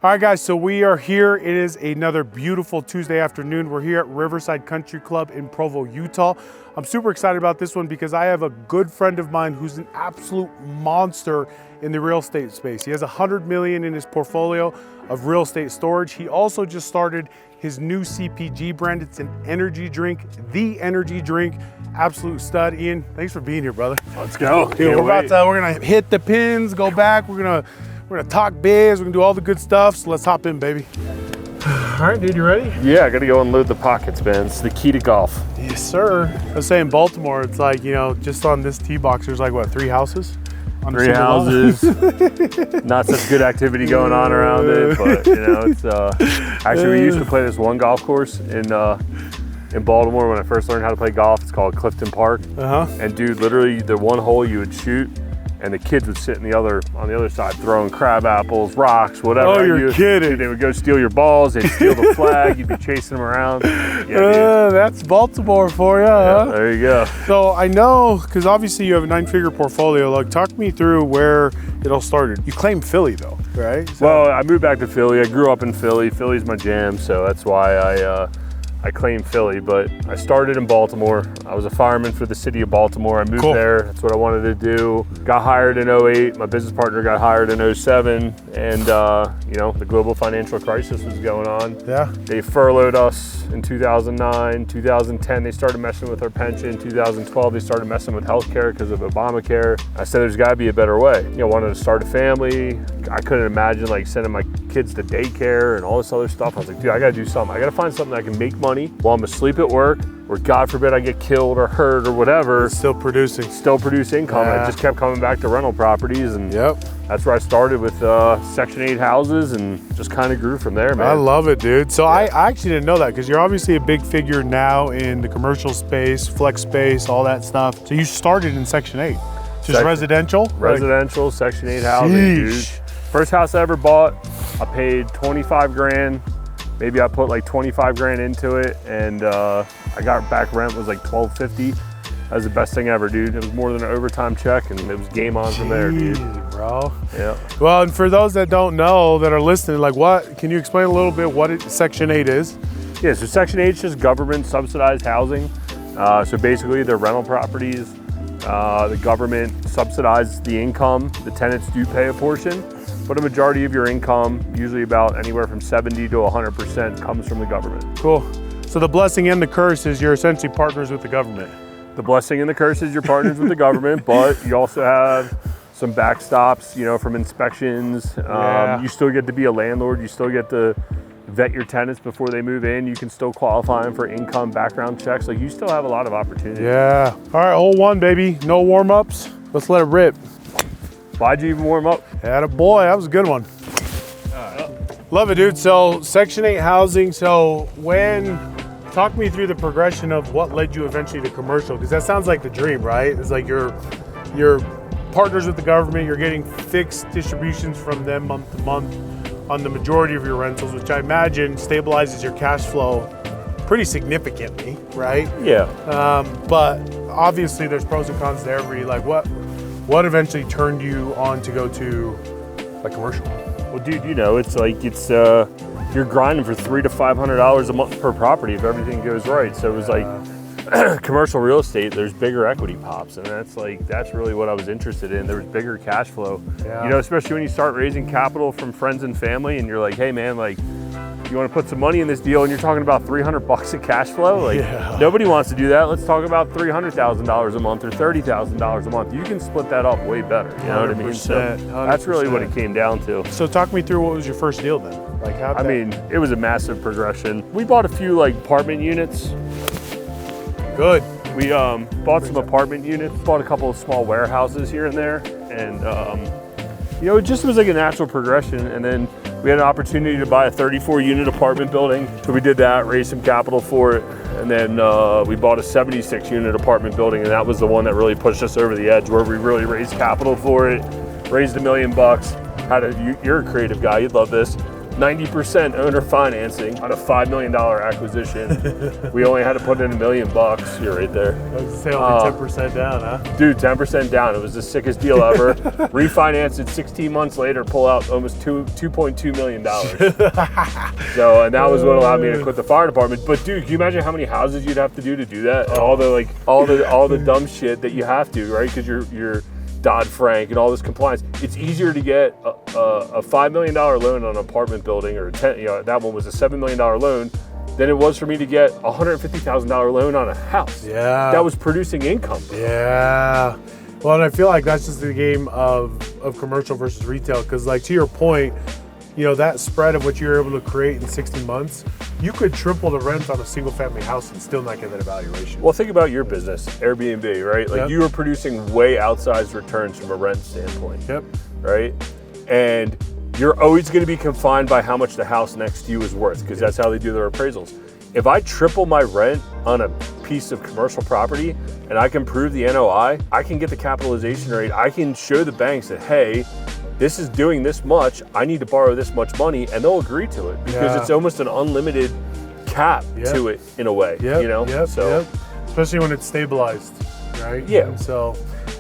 All right, guys, so we are here. It is another beautiful Tuesday afternoon. We're here at Riverside Country Club in Provo, Utah. I'm super excited about this one because I have a good friend of mine who's an absolute monster in the real estate space. He has 100 million in his portfolio of real estate storage. He also just started his new CPG brand. It's an energy drink, the energy drink. Absolute stud. Ian, thanks for being here, brother. Let's go. Dude, we're gonna hit the pins, go back. We're gonna talk biz, we're gonna do all the good stuff, so let's hop in, baby. All right, dude, you ready? Yeah, I gotta go unload the pockets, man. It's the key to golf. Yes, sir. I was saying Baltimore, it's like, you know, just on this tee box, there's like, what, 3 houses? Three houses. Not such good activity going on around it, but, you know, it's, actually, we used to play this one golf course in Baltimore when I first learned how to play golf. It's called Clifton Park. And dude, literally the one hole you would shoot, and the kids would sit on the other side throwing crab apples, rocks, whatever. Oh, you're kidding. They would go steal your balls, they'd steal the flag, you'd be chasing them around. Yeah, that's Baltimore for you, yeah, huh? There you go. So I know, because obviously you have a 9-figure portfolio, like talk me through where it all started. You claim Philly though, right? So, well, I moved back to Philly. I grew up in Philly. Philly's my jam, so that's why I claim Philly, but I started in Baltimore. I was a fireman for the city of Baltimore. I moved there. That's what I wanted to do. Got hired in 08. My business partner got hired in 07. And, you know, the global financial crisis was going on. Yeah. They furloughed us in 2009. 2010, they started messing with our pension. 2012, they started messing with healthcare because of Obamacare. I said, there's gotta be a better way. You know, wanted to start a family. I couldn't imagine like sending my kids to daycare and all this other stuff. I was like, dude, I gotta do something. I gotta find something that I can make money while I'm asleep at work, or God forbid I get killed or hurt or whatever. Still produce income. I just kept coming back to rental properties, and that's where I started with Section 8 houses, and just kind of grew from there, man. I love it, dude. So I actually didn't know that, because you're obviously a big figure now in the commercial space, flex space, all that stuff. So you started in Section 8, just residential? Residential, Section 8 housing, dude. First house I ever bought, I paid 25 grand. Maybe I put like 25 grand into it, and I got back rent was like $12.50. That was the best thing ever, dude. It was more than an overtime check, and it was game on from there, dude. Bro. Yeah. Well, and for those that don't know, that are listening, like what, can you explain a little bit what Section 8 is? Yeah, so Section 8 is just government subsidized housing. So basically they're rental properties. The government subsidizes the income. The tenants do pay a portion, but a majority of your income, usually about anywhere from 70 to 100%, comes from the government. Cool. So the blessing and the curse is you're essentially partners with the government. The blessing and the curse is you're partners with the government, but you also have some backstops, you know, from inspections. You still get to be a landlord. You still get to vet your tenants before they move in. You can still qualify them for income background checks. Like, you still have a lot of opportunity. Yeah. All right, hole one, baby. No warm-ups. Let's let it rip. Why'd you even warm up? Attaboy, that was a good one. Love it, dude. So Section 8 housing. So talk me through the progression of what led you eventually to commercial, because that sounds like the dream, right? It's like you're partners with the government. You're getting fixed distributions from them month to month on the majority of your rentals, which I imagine stabilizes your cash flow pretty significantly, right? Yeah. But obviously there's pros and cons to every, like what eventually turned you on to go to like commercial? Well, dude, you know, it's like you're grinding for $300 to $500 a month per property if everything goes right. So it was like commercial real estate, there's bigger equity pops, and that's really what I was interested in. There was bigger cash flow. You know, especially when you start raising capital from friends and family, and you're like, hey man, like, you want to put some money in this deal, and you're talking about $300 of cash flow? Like, nobody wants to do that. Let's talk about $300,000 a month or $30,000 a month. You can split that up way better. You know what I mean? So that's really what it came down to. So talk me through, what was your first deal then? Like, I mean, it was a massive progression. We bought a few like apartment units. Good. We bought some apartment units, bought a couple of small warehouses here and there, and you know, it just was like a natural progression. And then we had an opportunity to buy a 34-unit apartment building, so we did that, raised some capital for it, and then we bought a 76-unit apartment building, and that was the one that really pushed us over the edge, where we really raised capital for it, raised $1 million. You're a creative guy, you'd love this. 90% owner financing on a $5 million acquisition. We only had to put in $1 million. You're right there. I was gonna say only 10% down, huh? Dude, 10% down. It was the sickest deal ever. Refinanced it 16 months later, pull out almost $2.2 million. So, and that was what allowed me to quit the fire department. But dude, can you imagine how many houses you'd have to do that? And all the dumb shit that you have to, right? Because you're Dodd-Frank and all this compliance. It's easier to get a $5 million loan on an apartment building, or that one was a $7 million loan, than it was for me to get a $150,000 loan on a house. Yeah. That was producing income. Yeah. Well, and I feel like that's just the game of commercial versus retail, because like to your point, that spread of what you're able to create in 60 months, you could triple the rent on a single family house and still not get that evaluation. Well, think about your business, Airbnb, right? Like you are producing way outsized returns from a rent standpoint. Yep. Right? And you're always going to be confined by how much the house next to you is worth, because that's how they do their appraisals. If I triple my rent on a piece of commercial property and I can prove the NOI, I can get the capitalization rate, I can show the banks that, hey, this is doing this much, I need to borrow this much money, and they'll agree to it, because it's almost an unlimited cap to it in a way, Especially when it's stabilized, right? Yeah. And so,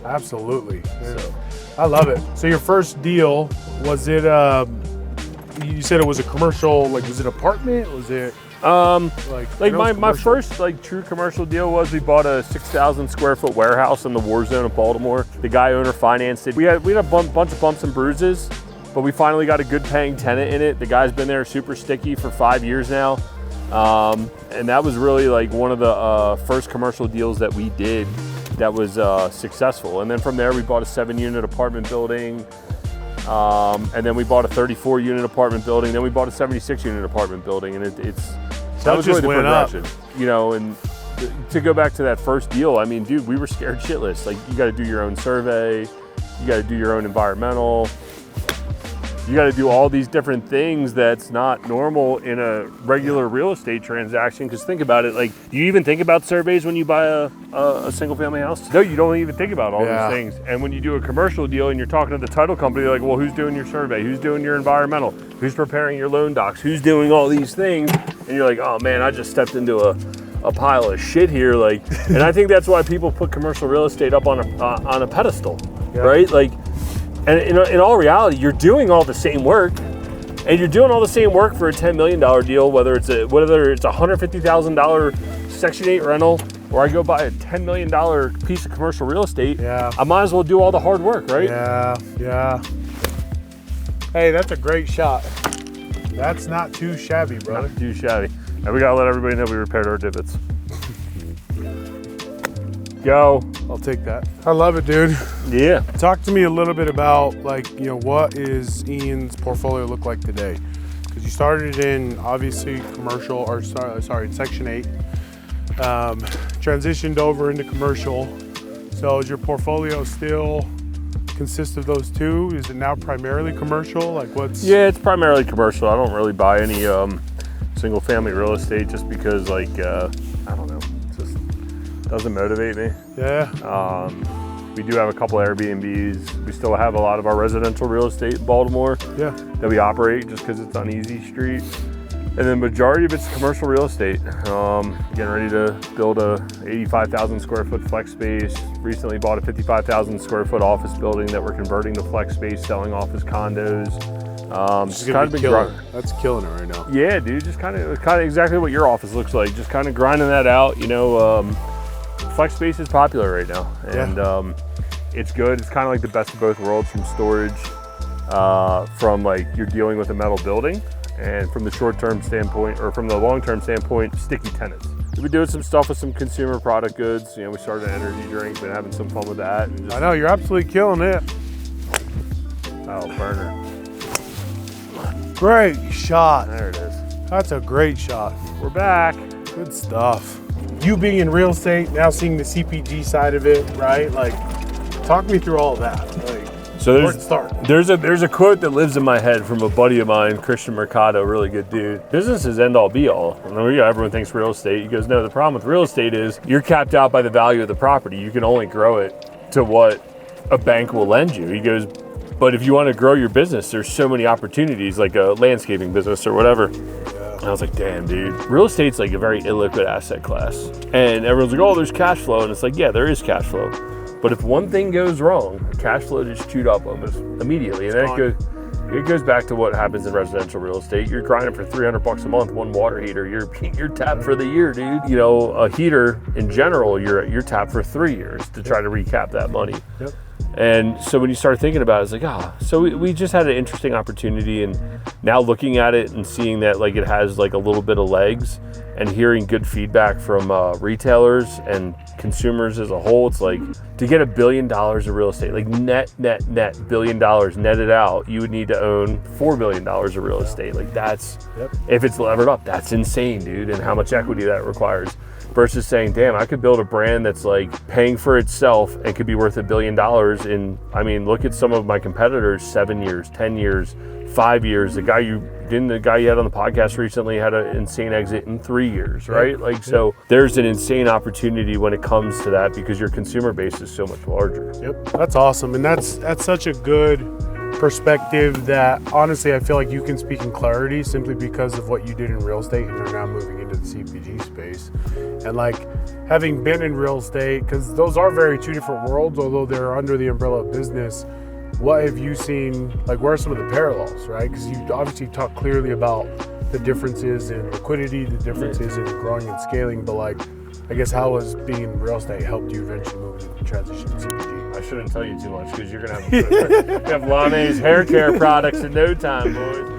absolutely. So, I love it. So your first deal, was it, you said it was a commercial, like was it apartment? Was it? My first true commercial deal was we bought a 6,000 square foot warehouse in the war zone of Baltimore. The guy owner financed it. We had a bunch of bumps and bruises, but we finally got a good paying tenant in it. The guy's been there super sticky for 5 years now. And that was really like one of the first commercial deals that we did that was successful. And then from there we bought a 7-unit apartment building. And then we bought a 34-unit apartment building. Then we bought a 76-unit apartment building, and that was really the progression, And to go back to that first deal, I mean, dude, we were scared shitless. Like, you got to do your own survey, you got to do your own environmental, you got to do all these different things that's not normal in a regular real estate transaction. Because think about it, like, do you even think about surveys when you buy a single family house? No, you don't even think about all these things. And when you do a commercial deal and you're talking to the title company, they're like, well, who's doing your survey? Who's doing your environmental? Who's preparing your loan docs? Who's doing all these things? And you're like, oh man, I just stepped into a pile of shit here. Like, and I think that's why people put commercial real estate up on a pedestal, right? Like, and in all reality, you're doing all the same work, and you're doing all the same work for a $10 million deal, whether it's a $150,000 Section 8 rental, or I go buy a $10 million piece of commercial real estate. I might as well do all the hard work, right? Yeah. Hey, that's a great shot. That's not too shabby, brother. Not too shabby. And we gotta let everybody know we repaired our divots. Go. I'll take that. I love it, dude. Yeah. Talk to me a little bit about, what is Ian's portfolio look like today? Because you started in, obviously, commercial, or sorry, Section 8. Transitioned over into commercial. So is your portfolio still consist of those two? Is it now primarily commercial? Like, what's? Yeah, it's primarily commercial. I don't really buy any single family real estate just because, I don't know. Doesn't motivate me. Yeah. We do have a couple Airbnbs. We still have a lot of our residential real estate in Baltimore that we operate just because it's on Easy Street. And then majority of it's commercial real estate. Getting ready to build a 85,000 square foot flex space. Recently bought a 55,000 square foot office building that we're converting to flex space, selling off as condos. That's killing it right now. Yeah, dude, just kind of exactly what your office looks like. Just kind of grinding that out, Flex space is popular right now, and it's good. It's kind of like the best of both worlds from storage, from you're dealing with a metal building, and from the short-term standpoint, or from the long-term standpoint, sticky tenants. We've been doing some stuff with some consumer product goods. We started an energy drink, been having some fun with that. And I know, you're absolutely killing it. Oh, burner. Great shot. There it is. That's a great shot. We're back. Good stuff. You being in real estate, now seeing the CPG side of it, right? Talk me through all of that. So where to start? There's a quote that lives in my head from a buddy of mine, Christian Mercado, really good dude. Business is end all be all. Everyone thinks real estate. He goes, no, the problem with real estate is you're capped out by the value of the property. You can only grow it to what a bank will lend you. He goes, But if you want to grow your business, there's so many opportunities, like a landscaping business or whatever. And I was like, damn, dude, real estate's like a very illiquid asset class. And everyone's like, oh, there's cash flow. And it's like, yeah, there is cash flow. But if one thing goes wrong, cash flow just chewed up almost immediately. And then it goes back to what happens in residential real estate. You're grinding for $300 a month, one water heater. You're tapped for the year, dude. You know, a heater in general, you're tapped for 3 years to try to recap that money. Yep. And so when you start thinking about it, it's like, so we just had an interesting opportunity, and now looking at it and seeing that like it has like a little bit of legs, and hearing good feedback from retailers and consumers as a whole, it's like to get $1 billion of real estate, like net $1 billion netted out, you would need to own $4 billion of real estate. Like that's, if it's levered up, that's insane, dude, and how much equity that requires. Versus saying, damn, I could build a brand that's like paying for itself and could be worth $1 billion in, I mean, look at some of my competitors, 7 years, 10 years, 5 years. The guy you had on the podcast recently had an insane exit in 3 years, right? Like, so there's an insane opportunity when it comes to that because your consumer base is so much larger. Yep, that's awesome. And that's such a good perspective that honestly I feel like you can speak in clarity simply because of what you did in real estate and you're now moving into the CPG space. And like having been in real estate, because those are very two different worlds, although they're under the umbrella of business, what have you seen, like where are some of the parallels, right? Because you obviously talk clearly about the differences in liquidity, the differences in growing and scaling, but like I guess how has being in real estate helped you eventually move into transition to CPG? I shouldn't tell you too much because you're gonna have Lamè's hair care products in no time, boys.